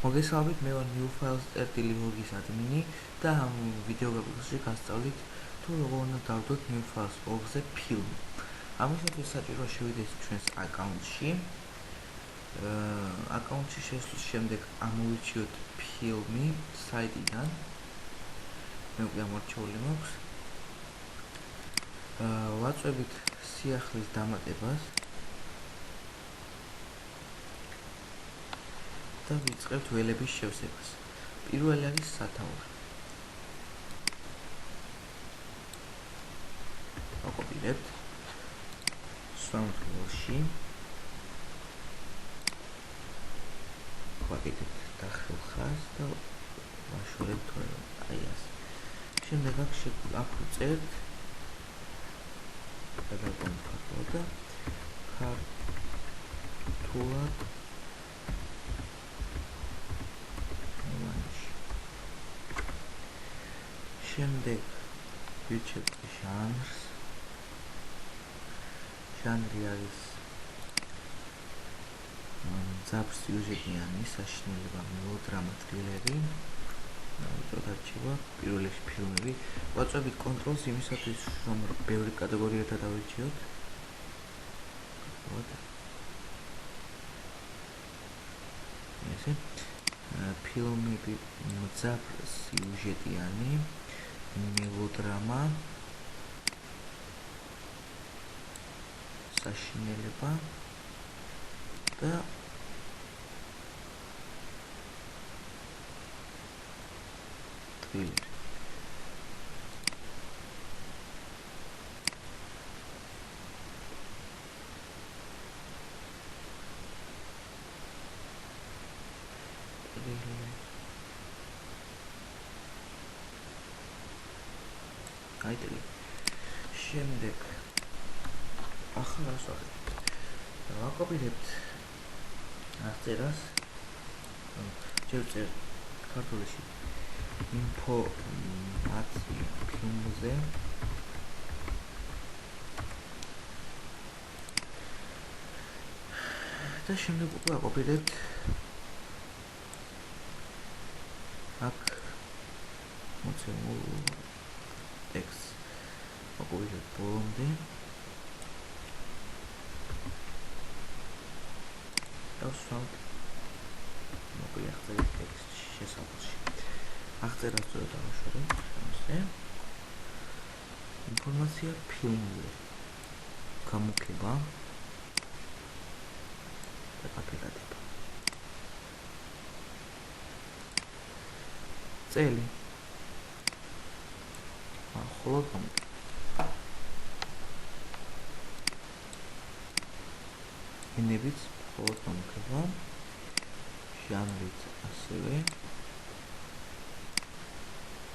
მოგესალმებით, მე ვარ new files.org-ის ადმინი და ამ ვიდეო გაფორმებაში გასწავლით თუ როგორ უნდა დავდოთ new files.org-ზე ფილმი. ამისათვის საჭიროა შევიდეთ ჩვენს აკაუნტში. აკაუნტში შესვლის შემდეგ ამოვირჩიოთ ფილმი საიტიდან. მე უკვე ამორჩეული მაქვს. ვაწვევით სიახლის დამატებას. და ვიწყებთ ველების შევსებას. პირველი არის სათაური. ვაკოპირებთ სამთავროში. ვაკეთებთ დახევ ხაზს და ვაშორებთ აი ასე. შემდეგ აქ ვწერთ გადავკომთ ქართულად და ქართულად შემდეგ ვირჩევთ ჟანრს. ჟანრი არის ძაბ სიუჟეტიანი, საშინელება, მელოდრამა, თრილერი. უწოდ არჩევა პირველი ფილმები. ვაწვევით კონტროლს იმისათვის, რომ ბევრი კატეგორია დავირჩიოთ. ესე ფილმები ძაბ სიუჟეტიანი, მელოდრამა, საშინელება და თრილერი. აიტელი. შემდეგ ახლა რას ვაკეთებთ? ვაკოპირებთ აღწერას. შევწერთ ქართულში ინფორმაცია ფილმზე. და შემდეგ უკვე ვაკოპირებთ აქ მოცემულ ტექსტს. ვაკოპირებთ ბოლომდე. დავსვამთ მოკლე აღწერის ტექსტში შესაძლოა. აღწერას სწორად დავაშორებთ ასე. ინფორმაცია ფილმზე. გამოკება და კაპიტადება. წელი. ხოლო გამოკება. ენებიც ხოლო გამოკება. ჟანრიც ასევე.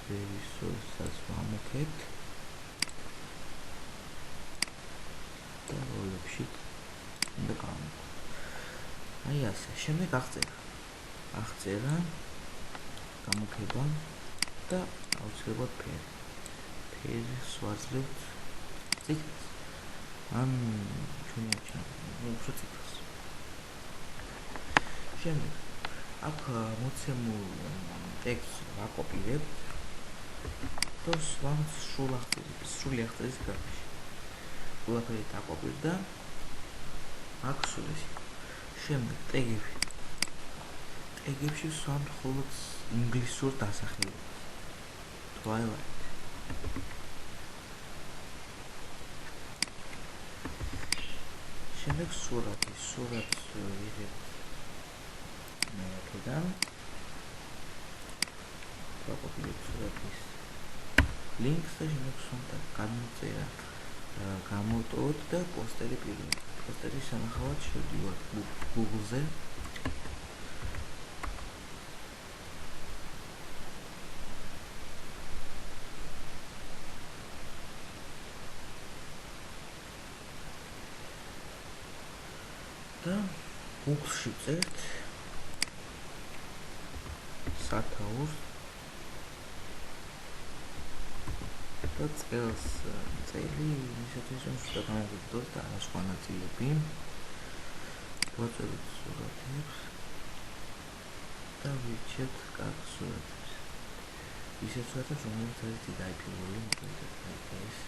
რეჟისორსაც ვამოქებთ და როლებში უნდა გავამოქოთ. აი ასე. შემდეგ აღწერა, გამოქება და აუცილებლად ფერს ვაძლევთ წითელს. ან ჩვენი უფრო წითელს. შემდეგ აქ მოცემულ ტექსტს ვაკოპირებთ და ვსვამთ სრული აღწერის გრაფში. ყველაფერი დაკოპირდა. აქ სულ ეს. შემდეგ ტეგებში ვსვამთ მხოლოდ ინგლისურ დასახელებას. Twilight. შემდეგ სურათს ვიღებთ მეოთედან. ვაკოპირებთ სურათის ლინკს და შემდეგ ვსვამთ გამოწერა. გამოვტოვოთ და პოსტერი პირველი. პოსტერის სანახავად შევდივართ Google-ზე. და Google-ში ვწერთ სათაურს და წელი ისეთის რომ შეგამოვიდოთ და სხვა ნაწილები. ვაწევით სურათებს და ვირჩევთ კარგ სურათებს. ისეთ სურათებს, რომელიც არის დიდი აიფილული, მოგვიდეთ ეს.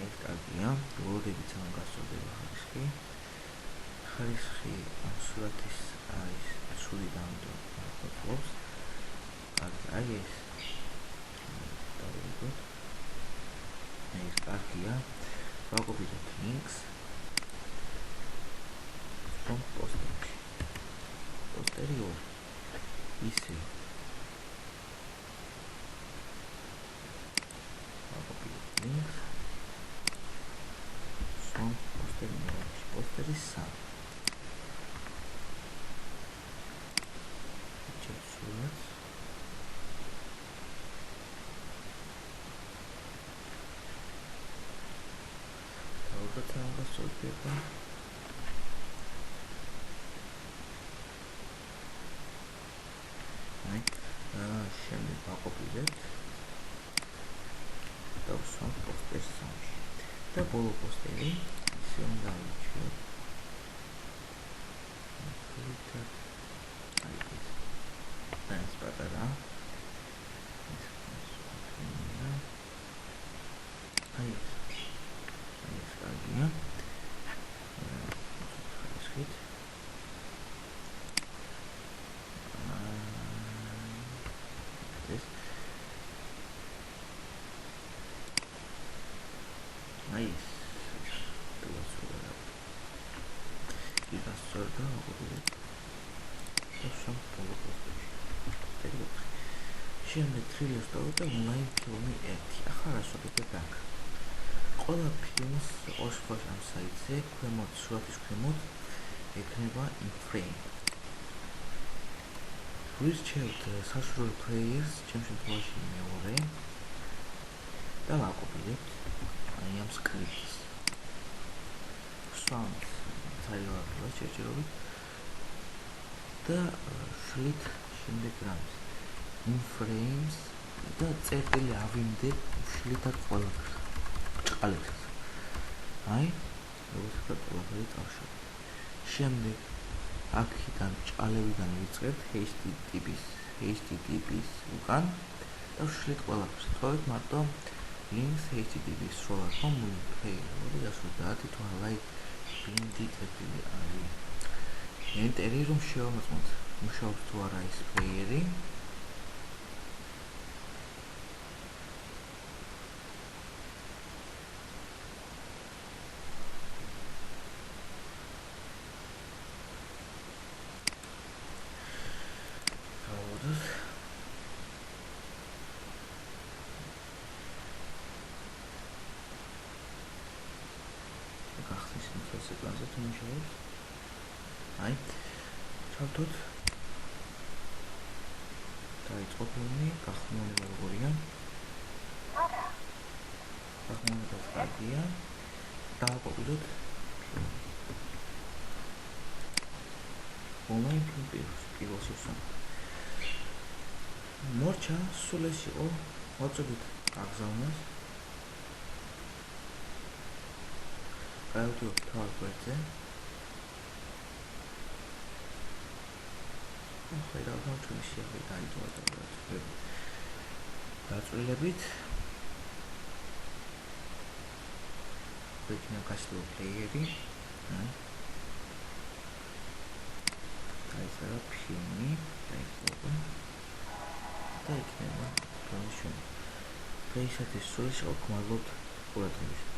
ეს კარგია, ლოდებით ამ გასწორდება ხარისხი. ხარისხი ამ სურათის არის სული და ამიტომ ახლობს. აი ეს დავიგოთ. ეს კარგია. ვაკოპირებთ links from posterში. პოსტერი 2. ისე ვაკოპირებთ links from posteri 2. Posteri 3. Surats. Თავად გამოსწორდება. შემდეგ ვაკოპირებთ და ვსვამთ პოსტერს 3-ში. და ბოლო პოსტერი ისე უნდა ავიჩიოთ. ეს პატარა აი ეს კარგია. ხარისხით ეს აი ეს დავასრულებ. იდასწორდა ვაკოპირებთ და ვსვამთ ბოლო პოსტერში. შემდეგ თრილერს დავუყე ონლაინ ფილმი 1. ახლა რას ვაკეთებ აქ? ყველა ფილმს ოშხოს ამ საიტზე ქვემოთ სურათის ქვემოთ ექნება in frame. ვირჩევთ საშუალო players, ჩემ შემთხვევაში მეორე და ვაკოპირებთ აი ამ სკრიპტს. ვსვამთ საერთოდ შეჭერობით და შლით შემდეგ რამს in frames და წერტილი ავიმდებ შლითად ყველაფერს ჭყალებს. აი როგორც ყველაფერი წავშალ. შემდეგ აქედან ჭყალებიდან ვიწყებთ HTTP-ს უკან და ვშლით ყველაფერს. თქოს მარტო links HTTP-ს სრულად რომ მოიფეიროთ და ასრულებთ თვალაი ბინდი წერტილი არის. ენტერი რომ შევამოწმოთ მუშაობს თუ არა ეს პლეიერი. გახსნის მთელ სეკვენსზე თუ მუშაობს. აი ჩავთოთ დაიწყო ფილმი, გახმოვანება როგორია? გახმოვანება კარგია. დავაკოპიროთ ონლაინ ფილმ პირველში ვსვამთ. მორჩა სულ ეს იყო, მოწოდეთ აგზავნას. გაევდივართ თავად გვერდზე. ახლა დავდავჭრილი შეხვედრა დაიწყო დაწვრილებით. იქნება გაშლილი პლეიერი. ეს არის ფილმი, დაიწყო. და იქნება ფილმი. დღეისათვის სულ ის მადლობთ ყურადღებისთვის.